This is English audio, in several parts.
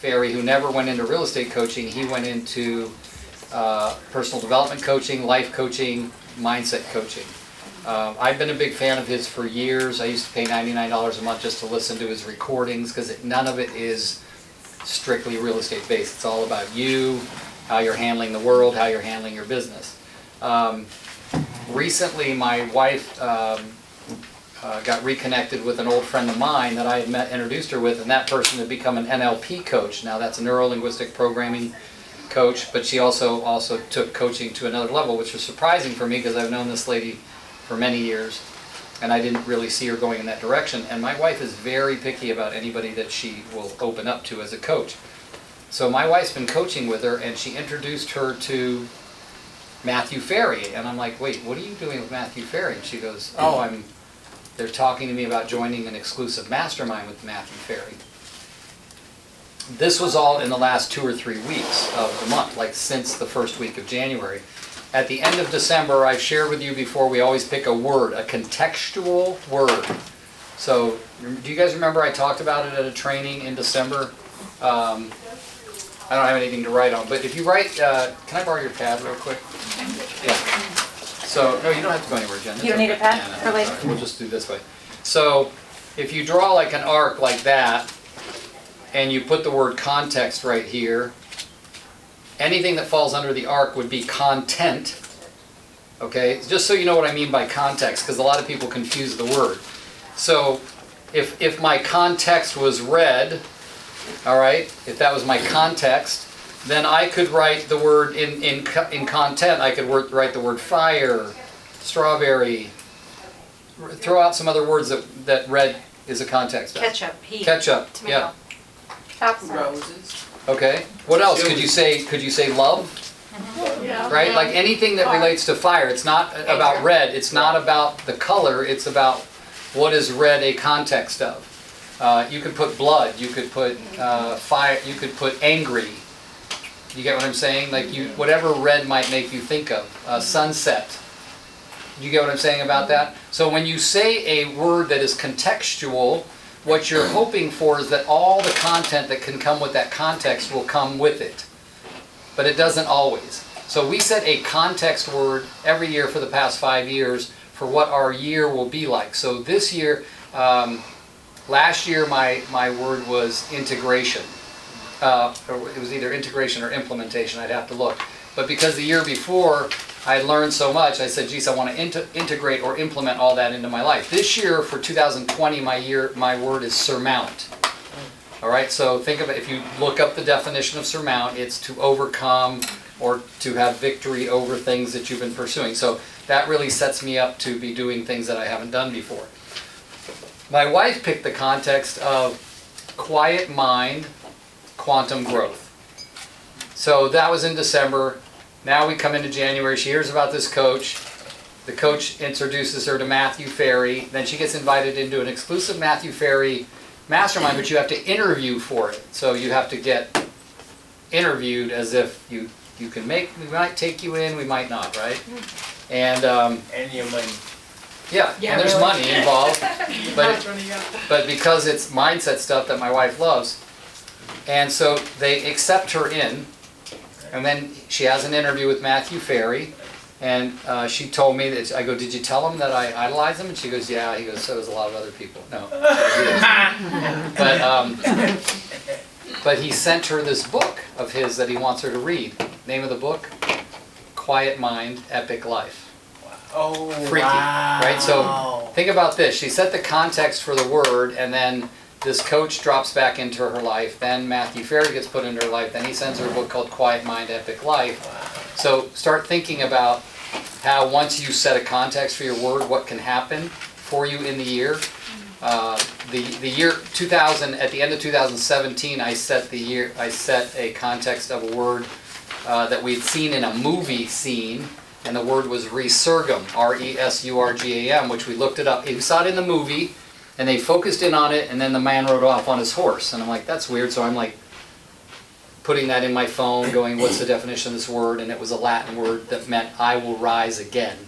Ferry, who never went into real estate coaching. He went into personal development coaching, life coaching, mindset coaching. I've been a big fan of his for years. I used to pay $99 a month just to listen to his recordings because none of it is strictly real estate based. It's all about you, how you're handling the world, how you're handling your business. Recently, my wife got reconnected with an old friend of mine that I had introduced her with, and that person had become an NLP coach. Now that's a neuro-linguistic programming coach, but she also took coaching to another level, which was surprising for me because I've known this lady for many years, and I didn't really see her going in that direction. And my wife is very picky about anybody that she will open up to as a coach. So my wife's been coaching with her, and she introduced her to Matthew Ferry, and I'm like, wait, what are you doing with Matthew Ferry? And she goes, oh, they're talking to me about joining an exclusive mastermind with Matthew Ferry. This was all in the last 2 or 3 weeks of the month, like since the first week of January. At the end of December, I've shared with you before, we always pick a word, a contextual word. So, do you guys remember I talked about it at a training in December? I don't have anything to write on, but if you write, can I borrow your pad real quick? Yeah. So, no, you don't have to go anywhere, Jen. You don't need a pad for later? Right. We'll just do this way. So, if you draw like an arc like that, and you put the word context right here, anything that falls under the arc would be content. Okay, just so you know what I mean by context, because a lot of people confuse the word. So, if my context was red, all right, if that was my context, then I could write the word in content. I could write the word fire, strawberry. Throw out some other words that red is a context of. Ketchup, heat, Ketchup, tomato. yeah. Roses. Okay. What else could you say? Could you say love? Yeah. Right? Like anything that relates to fire. It's not about red. It's not about the color. It's about what is red a context of. You could put blood. You could put fire. You could put angry. You get what I'm saying? Like whatever red might make you think of. Sunset. You get what I'm saying about that? So when you say a word that is contextual, what you're hoping for is that all the content that can come with that context will come with it. But it doesn't always. So we set a context word every year for the past 5 years for what our year will be like. So this year, last year my word was integration. It was either integration or implementation, I'd have to look. But because the year before I learned so much, I said, geez, I want to integrate or implement all that into my life. This year, for 2020, my word is surmount. All right, so think of it, if you look up the definition of surmount, it's to overcome or to have victory over things that you've been pursuing. So that really sets me up to be doing things that I haven't done before. My wife picked the context of quiet mind, quantum growth. So that was in December. Now we come into January. She hears about this coach. The coach introduces her to Matthew Ferry. Then she gets invited into an exclusive Matthew Ferry mastermind, but you have to interview for it. So you have to get interviewed as if you can make, we might take you in, we might not, right? And your money. Yeah, and there's money involved. But because it's mindset stuff that my wife loves. And so they accept her in. And then she has an interview with Matthew Ferry, and she told me that, I go, did you tell him that I idolize him? And she goes, yeah. He goes, so does a lot of other people. No. But he sent her this book of his that he wants her to read. Name of the book? Quiet Mind, Epic Life. Oh, Freaky, wow. right? So think about this. She set the context for the word, and then this coach drops back into her life, then Matthew Ferry gets put into her life, then he sends her a book called Quiet Mind, Epic Life. So start thinking about how once you set a context for your word, what can happen for you in the year. The year 2000, at the end of 2017, I set a context of a word that we'd seen in a movie scene, and the word was resurgam, R-E-S-U-R-G-A-M, which we looked it up. We saw it in the movie, and they focused in on it, and then the man rode off on his horse. And I'm like, that's weird. So I'm like putting that in my phone, going, what's the definition of this word? And it was a Latin word that meant, I will rise again.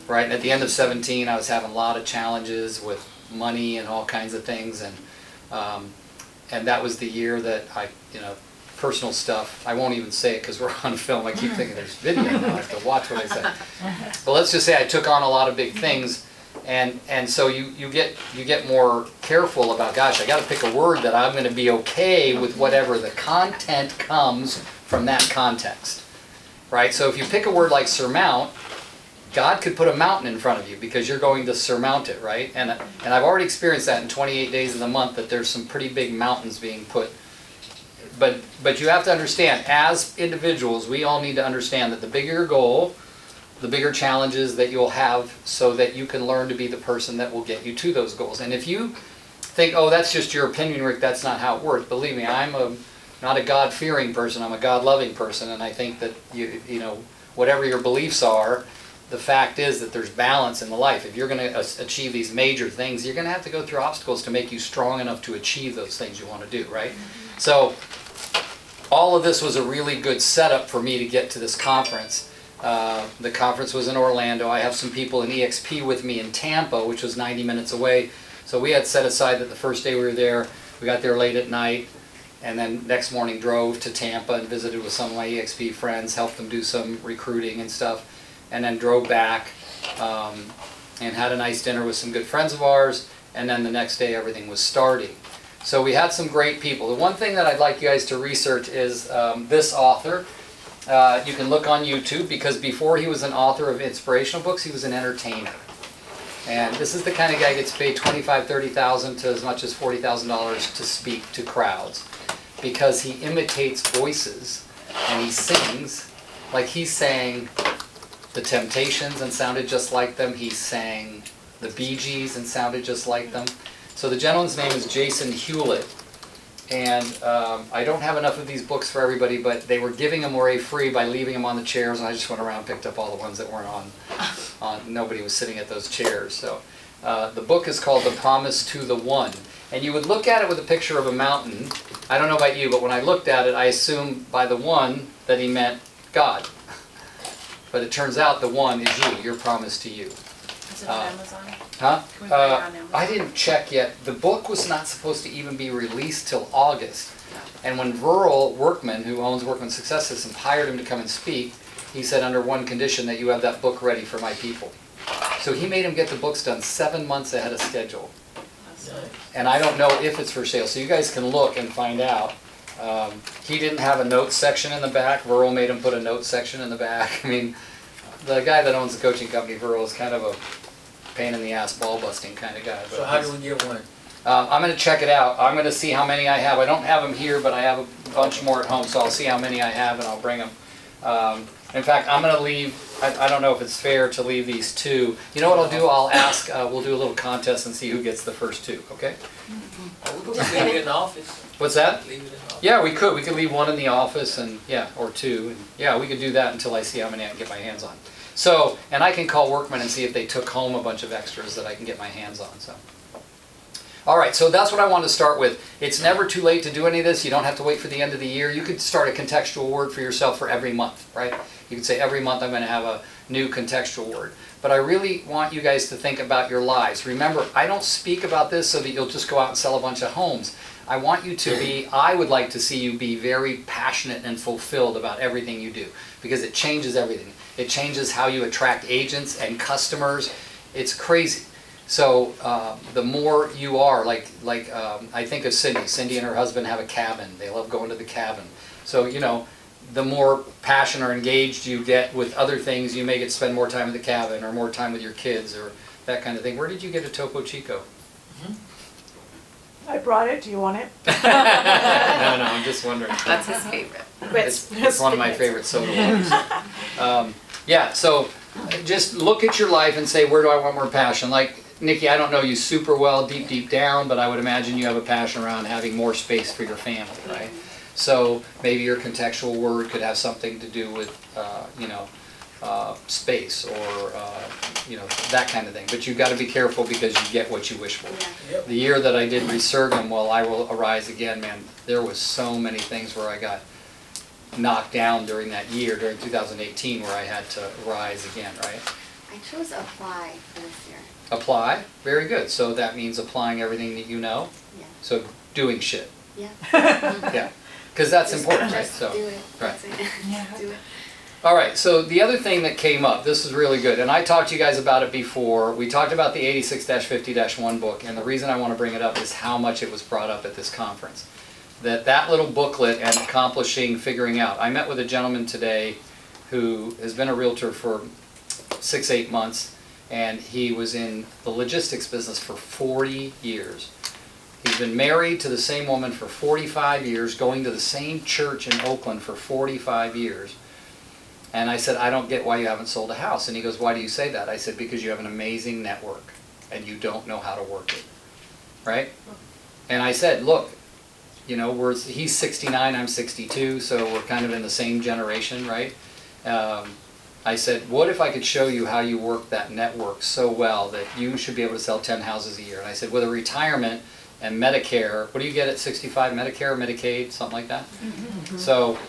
Right? And at the end of 17, I was having a lot of challenges with money and all kinds of things. And and that was the year that I, personal stuff, I won't even say it because we're on film. I keep thinking there's video now, I have to watch what I say. But let's just say I took on a lot of big things, and so you get more careful about, gosh, I got to pick a word that I'm going to be okay with whatever the content comes from that context, right? So if you pick a word like surmount, God could put a mountain in front of you because you're going to surmount it, right? And I've already experienced that in 28 days of the month, that there's some pretty big mountains being put. But you have to understand, as individuals, we all need to understand that the bigger your goal, the bigger challenges that you'll have, so that you can learn to be the person that will get you to those goals. And if you think, oh, that's just your opinion, Rick, that's not how it works, believe me, I'm not a God-fearing person, I'm a God-loving person, and I think that whatever your beliefs are, the fact is that there's balance in the life. If you're going to achieve these major things, you're going to have to go through obstacles to make you strong enough to achieve those things you want to do, right? So all of this was a really good setup for me to get to this conference. The conference was in Orlando. I have some people in EXP with me in Tampa, which was 90 minutes away. So we had set aside that the first day we were there, we got there late at night, and then next morning drove to Tampa and visited with some of my EXP friends, helped them do some recruiting and stuff, and then drove back and had a nice dinner with some good friends of ours, and then the next day everything was starting. So we had some great people. The one thing that I'd like you guys to research is this author. You can look on YouTube, because before he was an author of inspirational books, he was an entertainer. And this is the kind of guy who gets paid $25,000, $30,000 to as much as $40,000 to speak to crowds, because he imitates voices and he sings like he sang the Temptations and sounded just like them. He sang the Bee Gees and sounded just like them. So the gentleman's name is Jason Hewlett, and I don't have enough of these books for everybody, but they were giving them away free by leaving them on the chairs, and I just went around and picked up all the ones that weren't on. Nobody was sitting at those chairs. So the book is called The Promise to the One, and you would look at it with a picture of a mountain. I don't know about you, but when I looked at it, I assumed by the one that he meant God. But it turns out the one is you, your promise to you. Is it on Amazon? Huh? Can we buy it on Amazon? I didn't check yet. The book was not supposed to even be released till August. And when Verl Workman, who owns Workman Success Systems, hired him to come and speak, he said, under one condition, that you have that book ready for my people. So he made him get the books done 7 months ahead of schedule. And I don't know if it's for sale, so you guys can look and find out. He didn't have a notes section in the back. Verl made him put a notes section in the back. I mean, the guy that owns the coaching company, Verl, is kind of a pain in the ass, ball busting kind of guy. So how do we get one? I'm going to check it out. I'm going to see how many I have. I don't have them here, but I have a bunch more at home, so I'll see how many I have and I'll bring them. In fact, I'm going to leave, I don't know if it's fair to leave these two. You know what I'll do? I'll ask, we'll do a little contest and see who gets the first two, okay? We could just leave it in the office. What's that? Leave it in the office. Yeah, we could. We could leave one in the office, and or two. And yeah, we could do that until I see how many I can get my hands on. So, and I can call Workman and see if they took home a bunch of extras that I can get my hands on. So, all right. So that's what I want to start with. It's never too late to do any of this. You don't have to wait for the end of the year. You could start a contextual word for yourself for every month, right? You could say every month I'm going to have a new contextual word. But I really want you guys to think about your lives. Remember, I don't speak about this so that you'll just go out and sell a bunch of homes. I want you to be, I would like to see you be very passionate and fulfilled about everything you do, because it changes everything. It changes how you attract agents and customers. It's crazy. So the more you are, I think of Cindy. Cindy and her husband have a cabin. They love going to the cabin. So, the more passion or engaged you get with other things, you may get to spend more time at the cabin or more time with your kids or that kind of thing. Where did you get a Topo Chico? I brought it. Do you want it? No, I'm just wondering. That's his favorite. It's one of my favorite soda waters. Yeah, so just look at your life and say, where do I want more passion? Like, Nikki, I don't know you super well deep down, but I would imagine you have a passion around having more space for your family, right? So maybe your contextual word could have something to do with, space or, that kind of thing. But you've got to be careful because you get what you wish for. Yep. The year that I did Resurgam, well, I Will Arise Again, man, there was so many things where I got knocked down during that year, during 2018, where I had to rise again, right? I chose apply for this year. Apply, very good. So that means applying everything that you know. Yeah. So doing shit. Yeah. Yeah, because that's important, right? Just So, do it. right. That's it. Yeah. Do it. All right, so the other thing that came up, this is really good, and I talked to you guys about it before. We talked about the 86-50-1 book, and the reason I want to bring it up is how much it was brought up at this conference. That little booklet and accomplishing, figuring out. I met with a gentleman today who has been a realtor for 6-8 months, and he was in the logistics business for 40 years. He's been married to the same woman for 45 years, going to the same church in Oakland for 45 years. And I said, I don't get why you haven't sold a house. And he goes, why do you say that? I said, because you have an amazing network and you don't know how to work it, right? And I said, look, you know, he's 69, I'm 62, so we're kind of in the same generation, right? I said, what if I could show you how you work that network so well that you should be able to sell 10 houses a year? And I said, with a retirement and Medicare, what do you get at 65? Medicare or Medicaid, something like that? Mm-hmm. So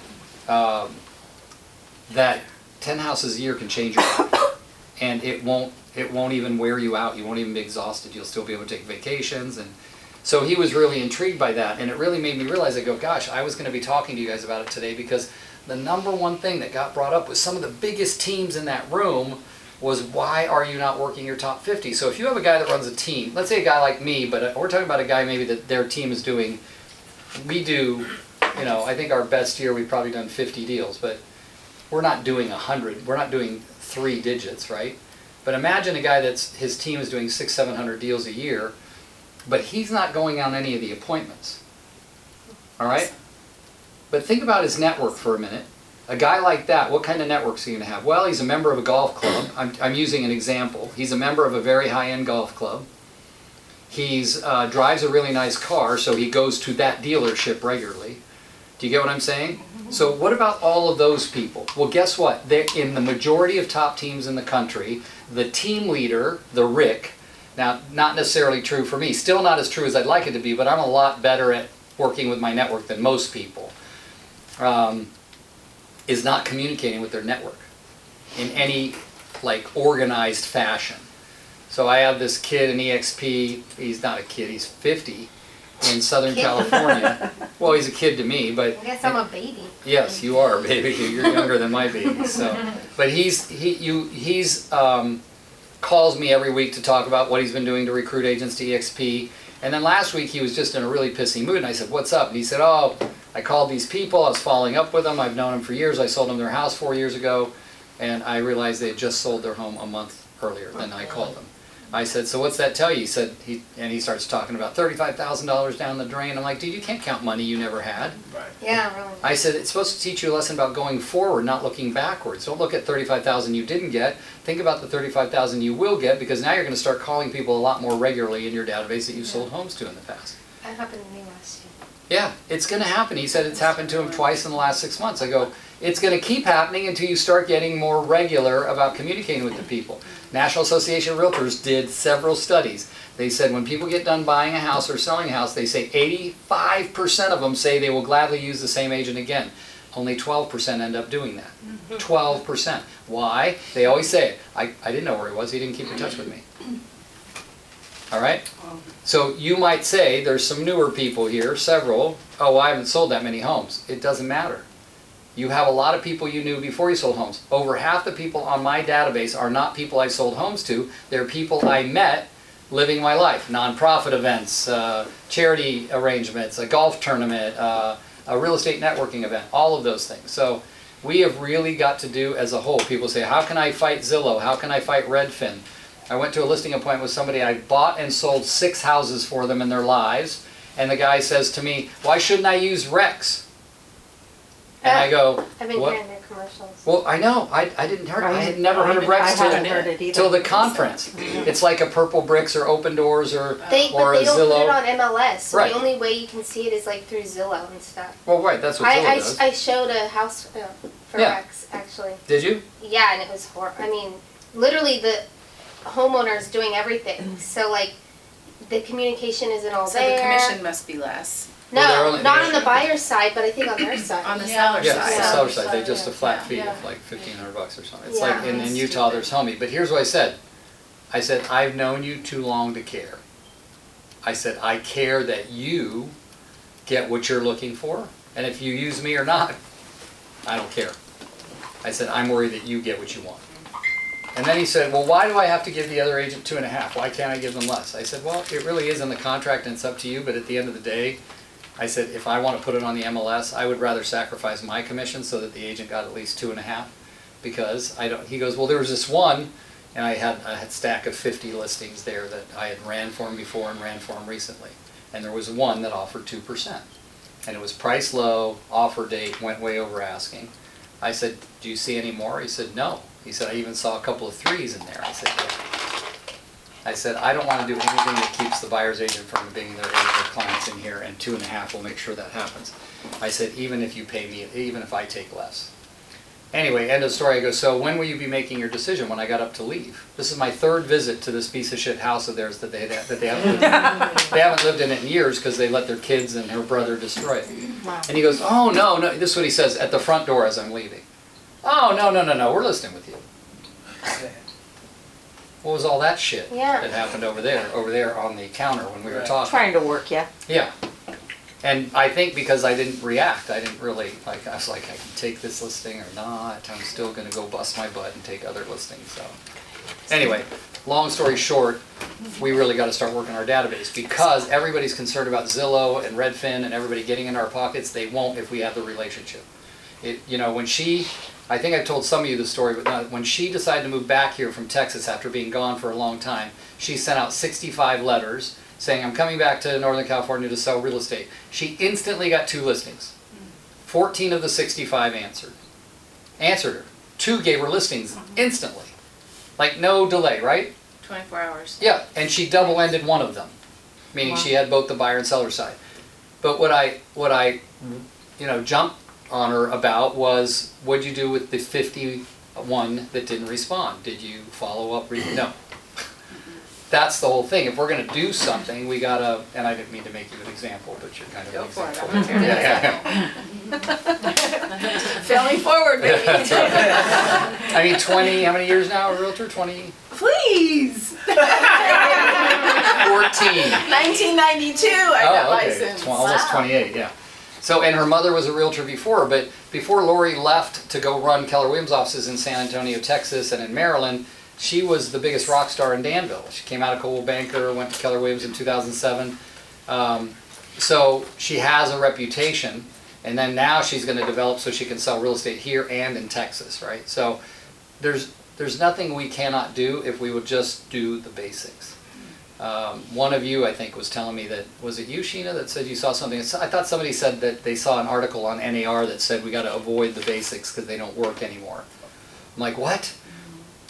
that 10 houses a year can change your life. And it won't even wear you out. You won't even be exhausted. You'll still be able to take vacations. And so he was really intrigued by that. And it really made me realize, I go, gosh, I was going to be talking to you guys about it today, because the number one thing that got brought up was some of the biggest teams in that room was, why are you not working your top 50? So if you have a guy that runs a team, let's say a guy like me, but we're talking about a guy maybe that their team is doing, we do, you know, I think our best year we've probably done 50 deals, but we're not doing 100, we're not doing 3 digits, right? But imagine a guy that's, his team is doing 600-700 deals a year, but he's not going on any of the appointments, all right? But think about his network for a minute. A guy like that, what kind of network is he going to have? Well, he's a member of a golf club. I'm using an example. He's a member of a very high-end golf club. He's drives a really nice car, so he goes to that dealership regularly. Do you get what I'm saying? So what about all of those people? Well, guess what? They're in the majority of top teams in the country, the team leader, the Rick, now not necessarily true for me, still not as true as I'd like it to be, but I'm a lot better at working with my network than most people, is not communicating with their network in any like organized fashion. So I have this kid in EXP, he's not a kid, he's 50, in Southern California. Well, he's a kid to me, but I guess I'm a baby. yes, you are a baby. You're younger than my baby. So, but he's calls me every week to talk about what he's been doing to recruit agents to EXP. And then last week he was just in a really pissy mood, and I said, "What's up?" And he said, "Oh, I called these people. I was following up with them. I've known them for years. I sold them their house 4 years ago, and I realized they had just sold their home a month earlier than I called them." I said, "So what's that tell you?" He said, he starts talking about $35,000 down the drain. I'm like, "Dude, you can't count money you never had." Right. Yeah, really. I said, "It's supposed to teach you a lesson about going forward, not looking backwards. Don't look at $35,000 you didn't get. Think about the $35,000 you will get, because now you're going to start calling people a lot more regularly in your database that you sold homes to in the past." That happened to me last year. Yeah, it's going to happen. He said it's happened to him twice in the last 6 months. I go, it's going to keep happening until you start getting more regular about communicating with the people. National Association of Realtors did several studies. They said when people get done buying a house or selling a house, they say 85% of them say they will gladly use the same agent again. Only 12% end up doing that. 12%. Why? They always say it. I didn't know where he was. He didn't keep in touch with me. All right? So you might say, there's some newer people here, several, "Oh, I haven't sold that many homes." It doesn't matter. You have a lot of people you knew before you sold homes. Over half the people on my database are not people I sold homes to. They're people I met living my life. Nonprofit events, charity arrangements, a golf tournament, a real estate networking event, all of those things. So we have really got to do as a whole. People say, how can I fight Zillow? How can I fight Redfin? I went to a listing appointment with somebody. I bought and sold 6 houses for them in their lives. And the guy says to me, "Why shouldn't I use Rex?" And I go, I've been "What?" hearing their commercials. Well, I know. I didn't heard. I had never heard of Rex I haven't heard it either. till the conference. It's like a Purple Bricks or Open Doors or But they a don't put it Zillow. on MLS, so Right. the only way you can see it is like through Zillow and stuff. Well, right. That's what Zillow does. I showed a house for Yeah. Rex, actually. Did you? Yeah, and it was horrible. I mean, literally the homeowner's doing everything. So like, the communication isn't all So there. the commission must be less No, Well, they're only- not on the buyer's side, but I think on their side. on the Yeah. seller's Yeah, side. the Yeah. seller side, they just a flat Yeah. fee Yeah. of like $1,500 or something. It's Yeah. like in That's Utah, stupid. there's homie. But here's what I said. I said, "I've known you too long to care." I said, "I care that you get what you're looking for, and if you use me or not, I don't care. I said, I'm worried that you get what you want. And then he said, well, why do I have to give the other agent 2.5? Why can't I give them less? I said, well, it really is in the contract and it's up to you, but at the end of the day, I said, if I want to put it on the MLS, I would rather sacrifice my commission so that the agent got at least 2.5, because I don't, he goes, well, there was this one, and I had a stack of 50 listings there that I had ran for him before and ran for him recently. And there was one that offered 2%. And it was price low, offer date, went way over asking. I said, do you see any more? He said, no. He said, I even saw a couple of 3s in there. I said, yeah. I said, I don't want to do anything that keeps the buyer's agent from bringing their clients in here, and 2.5 will make sure that happens. I said, even if you pay me, even if I take less. Anyway, end of story. I go, so when will you be making your decision? When I got up to leave. This is my 3rd visit to this piece of shit house of theirs that they haven't lived in. They haven't lived in it in years because they let their kids and her brother destroy it. Wow. And he goes, oh, no, no. This is what he says at the front door as I'm leaving. Oh, no, no, no, no. We're listening with you. What was all that shit Yeah. that happened over there on the counter when we were Right. talking? Trying to work you. Yeah. And I think because I didn't react, I didn't really, like, I was like, I can take this listing or not. I'm still going to go bust my butt and take other listings. So anyway, long story short, we really got to start working our database, because everybody's concerned about Zillow and Redfin and everybody getting in our pockets. They won't if we have the relationship. You know, when she, I think I told some of you the story, but when she decided to move back here from Texas after being gone for a long time, she sent out 65 letters saying, I'm coming back to Northern California to sell real estate. She instantly got 2 listings. 14 of the 65 answered her. 2 gave her listings instantly. Like no delay, right? 24 hours. Yeah, and she double-ended one of them, meaning she had both the buyer and seller side. But what I jumped on her about was, what'd you do with the 51 that didn't respond? Did you follow up? No. That's the whole thing. If we're going to do something, we gotta, and I didn't mean to make you an example, but you're kind of Go an for it. example. I'm gonna Yeah, yeah, Failing forward, baby. yeah. I mean, 20, how many years now, a realtor? 20? Please. 14. 1992, I got licensed. Almost 28, yeah. So, and her mother was a realtor before, but before Lori left to go run Keller Williams offices in San Antonio, Texas, and in Maryland, she was the biggest rock star in Danville. She came out of Coldwell Banker, went to Keller Williams in 2007. So she has a reputation, and then now she's going to develop so she can sell real estate here and in Texas, right? So there's nothing we cannot do if we would just do the basics. One of you, I think, was telling me that, was it you, Sheena, that said you saw something? I thought somebody said that they saw an article on NAR that said we got to avoid the basics because they don't work anymore. I'm like, what?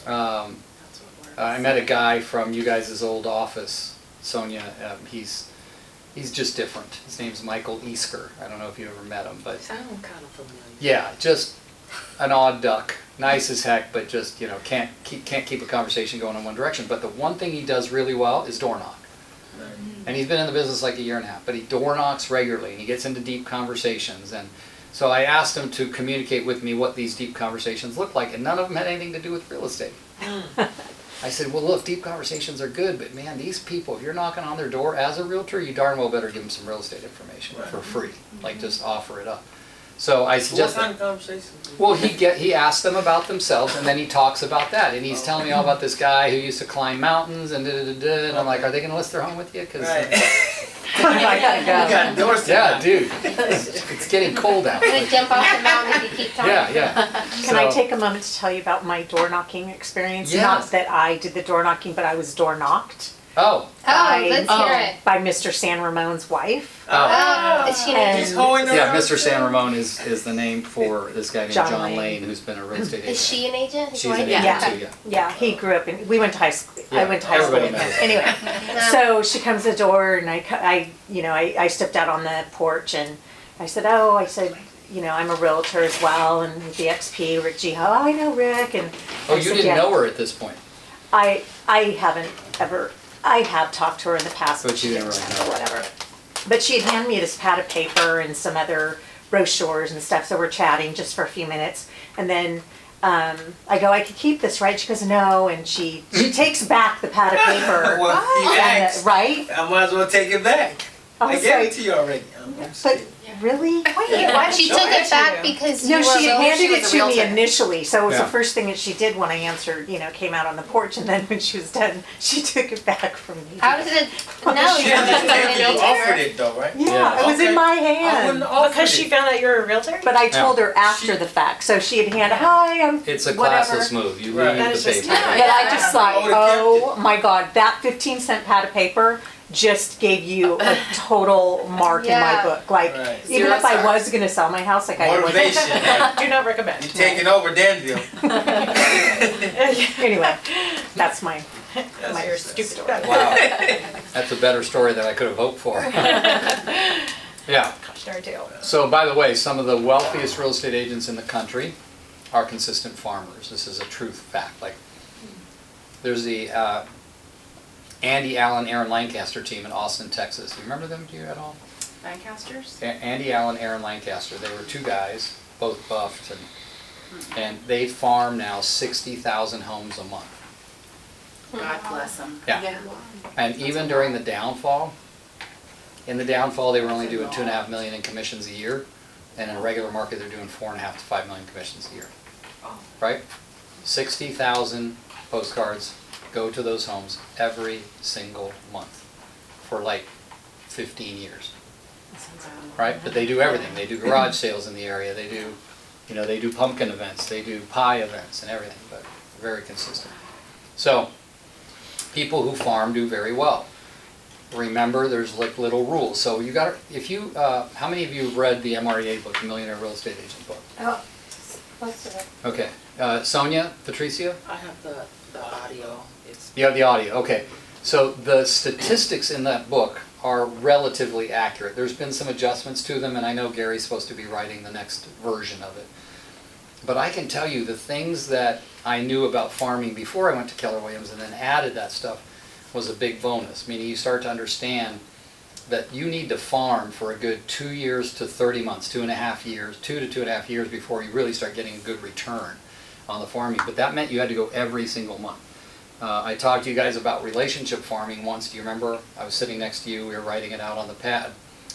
I met a guy from you guys' old office, Sonia. He's just different. His name's Michael Easker. I don't know if you ever met him, but Sound kind of familiar. yeah, just an odd duck. Nice as heck, but just, can't keep a conversation going in one direction. But the one thing he does really well is door knock. And he's been in the business like a year and a half, but he door knocks regularly and he gets into deep conversations. And so I asked him to communicate with me what these deep conversations look like, and none of them had anything to do with real estate. I said, well, look, deep conversations are good, but man, these people, if you're knocking on their door as a realtor, you darn well better give them some real estate information for free. Like, just offer it up. So I What suggest kind of conversation? well, he asks them about themselves, and then he talks about that, and he's telling me all about this guy who used to climb mountains and and I'm like, are they going to list their home with you? Cause, Right. I gotta We go. got doors to yeah, knock. dude, it's getting cold out. I'm gonna jump off the mountain if you keep talking. Yeah. Can I So- take a moment to tell you about my door knocking experience? Yeah. Not that I did the door knocking, but I was door knocked Oh, Oh, let's hear it. by Mr. San Ramon's wife. oh. Oh, is she And- He's hoeing Yeah, around. Mr. San Ramon is the name for this guy named John John Lane. Lane, who's been a real estate agent. Is she an agent? His She's wife? an agent Yeah. too, yeah. Yeah, he grew up in, we went to high school, I Yeah, went to high school everybody with him. knows. Anyway, so she comes to the door and I stepped out on the porch and I said, I'm a realtor as well, and with the XP, Rick Geha, oh, I know Rick, and Oh, I you said, didn't "Yeah." know her at this point, I haven't ever, I have talked to her in the past, but you didn't really know her. whatever. But she had handed me this pad of paper and some other brochures and stuff, so we're chatting just for a few minutes. And then I go, I could keep this, right? She goes, no, and she takes back the pad of paper. Well, he And, asked. right? I might as well take it back. I I was gave it like, to you already. but really? Wait, why did She she took answer it back you? because No, you she had were handed she it was a to me realtor. initially, so it was Yeah. the first thing that she did when I answered, came out on the porch, and then when she was done, she took it back from me. How did it? No, She you didn't didn't think you turn it offered over. it though, right? Yeah, it was in Okay. my I wouldn't hand. offer Because she it. found out you're a realtor? But I told her after She- the fact, so she had handed, hi, I'm It's a whatever. classless move. You Right. leave That the is just paper. terrible. But I just thought, I would've kept oh my God, that 15-cent pad of paper just gave you a total mark in my Yeah. book. Like, Right. even Zero if I stars. was gonna sell my house, like I would. Motivation. Like, Do not recommend. you taking over Danville. Anyway, that's my That's Your what's stupid up. story. Wow, that's a better story than I could have hoped for. Yeah. Cautionary tale. So by the way, some of the wealthiest real estate agents in the country are consistent farmers. This is a truth fact. Like, there's the Andy Allen, Aaron Lancaster team in Austin, Texas. Do you remember them? Do you at all? Lancasters? Andy Allen, Aaron Lancaster. They were two guys, both buffed, and they farm now 60,000 homes a month. God bless them. Yeah. And even during the downfall, in the downfall, they were only doing 2.5 million in commissions a year, and in a regular market, they're doing 4.5 to 5 million commissions a year. Right? 60,000 postcards go to those homes every single month for like 15 years. Right? But they do everything. They do garage sales in the area. They do, they do pumpkin events. They do pie events and everything, but very consistent. So, people who farm do very well. Remember, there's like little rules. So you got, how many of you have read the MREA book, the Millionaire Real Estate Agent book? Oh, most of it. Okay. Sonia, Patricia? I have the audio. It's You have the audio, okay. So the statistics in that book are relatively accurate. There's been some adjustments to them, and I know Gary's supposed to be writing the next version of it. But I can tell you the things that I knew about farming before I went to Keller Williams and then added that stuff was a big bonus. Meaning you start to understand that you need to farm for a good 2 years to 30 months, 2.5 years, 2 to 2.5 years before you really start getting a good return on the farming. But that meant you had to go every single month. I talked to you guys about relationship farming once. Do you remember? I was sitting next to you. We were writing it out on the pad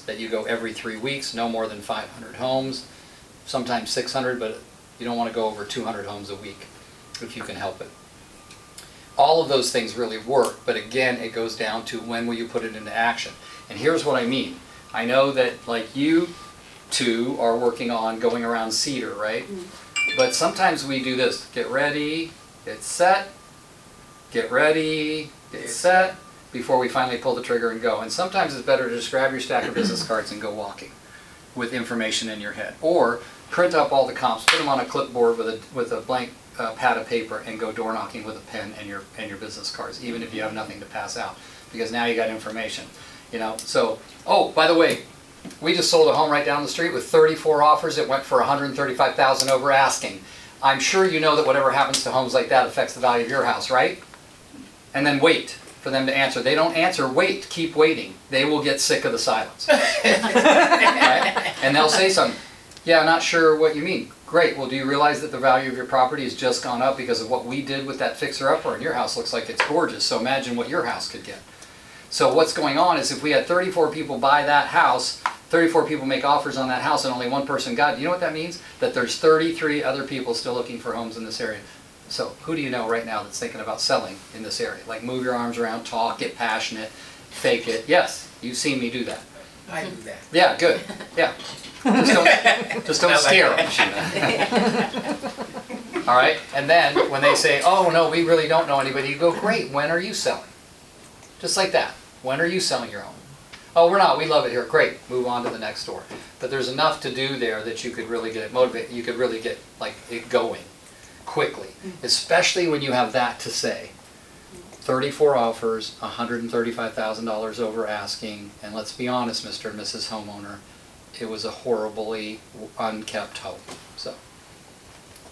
that you go every 3 weeks, no more than 500 homes, sometimes 600, but you don't want to go over 200 homes a week if you can help it. All of those things really work, but again, it goes down to when will you put it into action. And here's what I mean. I know that like you two are working on going around Cedar, right? But sometimes we do this. Get ready, get set, get ready, get set, before we finally pull the trigger and go. And sometimes it's better to just grab your stack of business cards and go walking with information in your head. Or print up all the comps, put them on a clipboard with a blank pad of paper and go door knocking with a pen and your business cards, even if you have nothing to pass out, because now you got information. So, oh, by the way, we just sold a home right down the street with 34 offers. It went for $135,000 over asking. I'm sure you know that whatever happens to homes like that affects the value of your house, right? And then wait for them to answer. They don't answer, wait, keep waiting. They will get sick of the silence. Right? And they'll say something. Yeah, not sure what you mean. Great, well do you realize that the value of your property has just gone up because of what we did with that fixer-upper, and your house looks like it's gorgeous, so imagine what your house could get. So what's going on is if we had 34 people buy that house, 34 people make offers on that house and only one person got it, you know what that means? That there's 33 other people still looking for homes in this area. So who do you know right now that's thinking about selling in this area? Like move your arms around, talk, get passionate, fake it. Yes, you've seen me do that. I do that. Yeah, good. Yeah. Just don't scare them. All right? And then when they say, oh no, we really don't know anybody, you go, great, when are you selling? Just like that. When are you selling your home? Oh, we're not, we love it here. Great, move on to the next door. But there's enough to do there that you could really get it motivated. You could really get like it going quickly, especially when you have that to say. 34 offers, $135,000 over asking, and let's be honest, Mr. and Mrs. Homeowner, it was a horribly unkept home. So,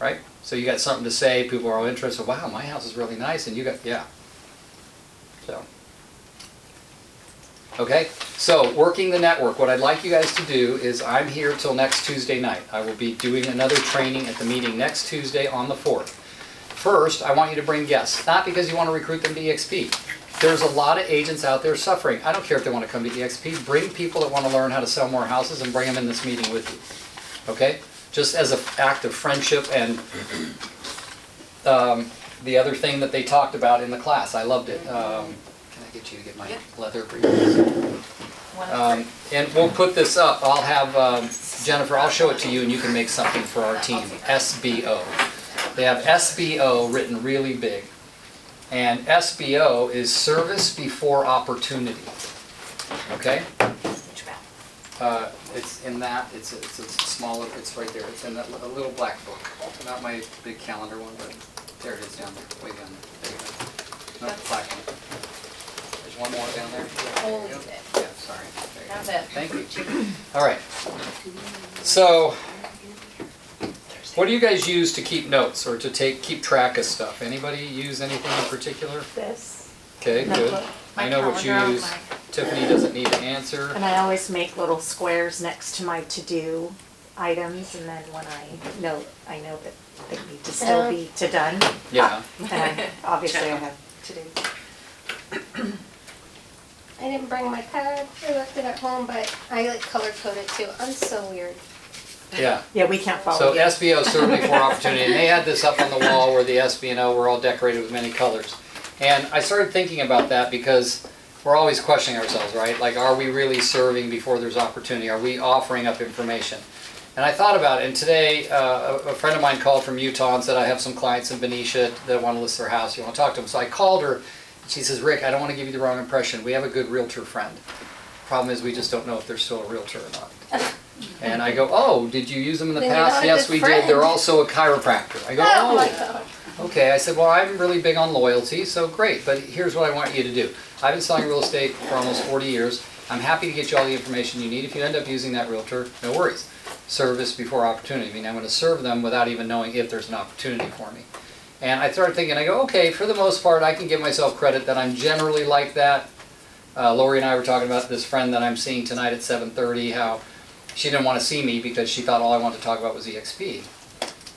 right? So you got something to say, people are all interested, wow, my house is really nice, and you got, yeah. So, okay, so working the network, what I'd like you guys to do is I'm here till next Tuesday night. I will be doing another training at the meeting next Tuesday on the 4th. First, I want you to bring guests, not because you want to recruit them to EXP. there's a lot of agents out there suffering. I don't care if they want to come to EXP. Bring people that want to learn how to sell more houses and bring them in this meeting with you. Okay? Just as an act of friendship and the other thing that they talked about in the class. I loved it. Can I get you to get my leather briefcase? And we'll put this up. I'll have Jennifer, I'll show it to you and you can make something for our team. SBO. They have SBO written really big. And SBO is service before opportunity. Okay? It's in that, it's a smaller, it's right there. It's in that a little black book. Not my big calendar one, but there it is down there, way down there. There you go. Not the black one. There's one more down there. Hold There you go. it. Yeah, sorry. There you go. How's that? Thank you. All right. So, what do you guys use to keep notes or to keep track of stuff? Anybody use anything in particular? This. Okay, good. Notebook. I know what you use. Tiffany doesn't need to answer. And I always make little squares next to my to-do items, and then when I know that they need to still be done. Yeah. And obviously I have to-do. I didn't bring my pad. I left it at home, but I like color code it too. I'm so weird. Yeah. Yeah, we can't follow So you. SBO served before opportunity, and they had this up on the wall where the SB and O were all decorated with many colors. And I started thinking about that because we're always questioning ourselves, right? Like, are we really serving before there's opportunity? Are we offering up information? And I thought about it, and today a friend of mine called from Utah and said, I have some clients in Benicia that want to list their house. You want to talk to them? So I called her, and she says, Rick, I don't want to give you the wrong impression. We have a good realtor friend. Problem is we just don't know if they're still a realtor or not. And I go, oh, did you use them in the Then you're past? not a Yes, good we friend. did. They're also a chiropractor. I go, Oh my oh. god. Okay, I said, well, I'm really big on loyalty, so great, but here's what I want you to do. I've been selling real estate for almost 40 years. I'm happy to get you all the information you need. If you end up using that realtor, no worries. Service before opportunity. I mean, I'm going to serve them without even knowing if there's an opportunity for me. And I started thinking, I go, okay, for the most part, I can give myself credit that I'm generally like that. Lori and I were talking about this friend that I'm seeing tonight at 7:30, how she didn't want to see me because she thought all I wanted to talk about was EXP.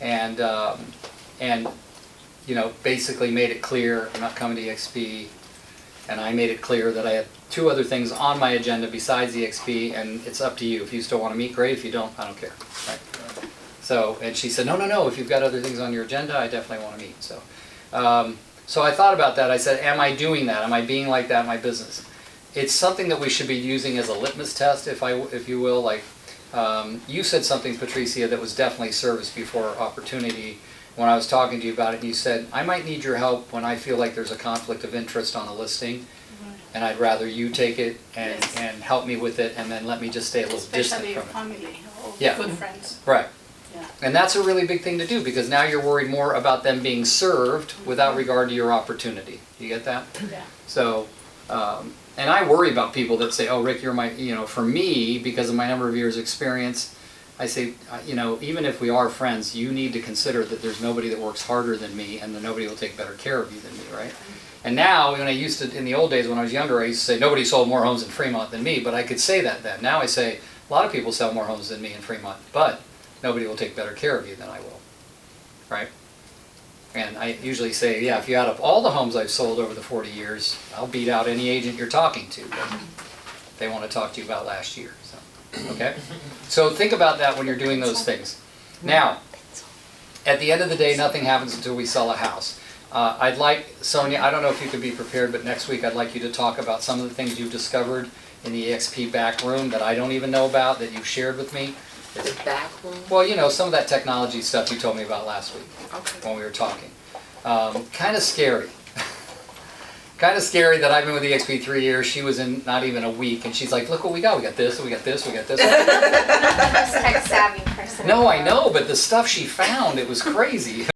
And you know, basically made it clear I'm not coming to EXP, and I made it clear that I had 2 other things on my agenda besides EXP, and it's up to you. If you still want to meet, great. If you don't, I don't care. Right? So, and she said, no, if you've got other things on your agenda, I definitely want to meet. So, so I thought about that. I said, am I doing that? Am I being like that in my business? It's something that we should be using as a litmus test, if you will. Like, you said something, Patricia, that was definitely service before opportunity. When I was talking to you about it, you said, I might need your help when I feel like there's a conflict of interest on a listing, and I'd rather you take it and help me with it, and then let me just stay a little distant Especially your from it. family or Yeah. good friends. Right. Yeah. And that's a really big thing to do, because now you're worried more about them being served without regard to your opportunity. You get that? Yeah. So, and I worry about people that say, oh, Rick, you're my, for me, because of my number of years' experience, I say, even if we are friends, you need to consider that there's nobody that works harder than me, and that nobody will take better care of you than me, right? And now, when I used to, in the old days when I was younger, I used to say, nobody sold more homes in Fremont than me, but I could say that then. Now I say, a lot of people sell more homes than me in Fremont, but nobody will take better care of you than I will, right? And I usually say, yeah, if you add up all the homes I've sold over the 40 years, I'll beat out any agent you're talking to, but they want to talk to you about last year, so. Okay? So think about that when you're doing those things. Now, at the end of the day, nothing happens until we sell a house. I'd like, Sonia, I don't know if you could be prepared, but next week I'd like you to talk about some of the things you've discovered in the EXP back room that I don't even know about, that you've shared with me. The back room? Well, some of that technology stuff you told me about last week Okay. when we were talking. Kind of scary. Kind of scary that I've been with EXP 3 years. She was in not even a week, and she's like, look what we got. We got this, we got this, we got this. Most tech savvy person. No, I know, but the stuff she found, it was crazy.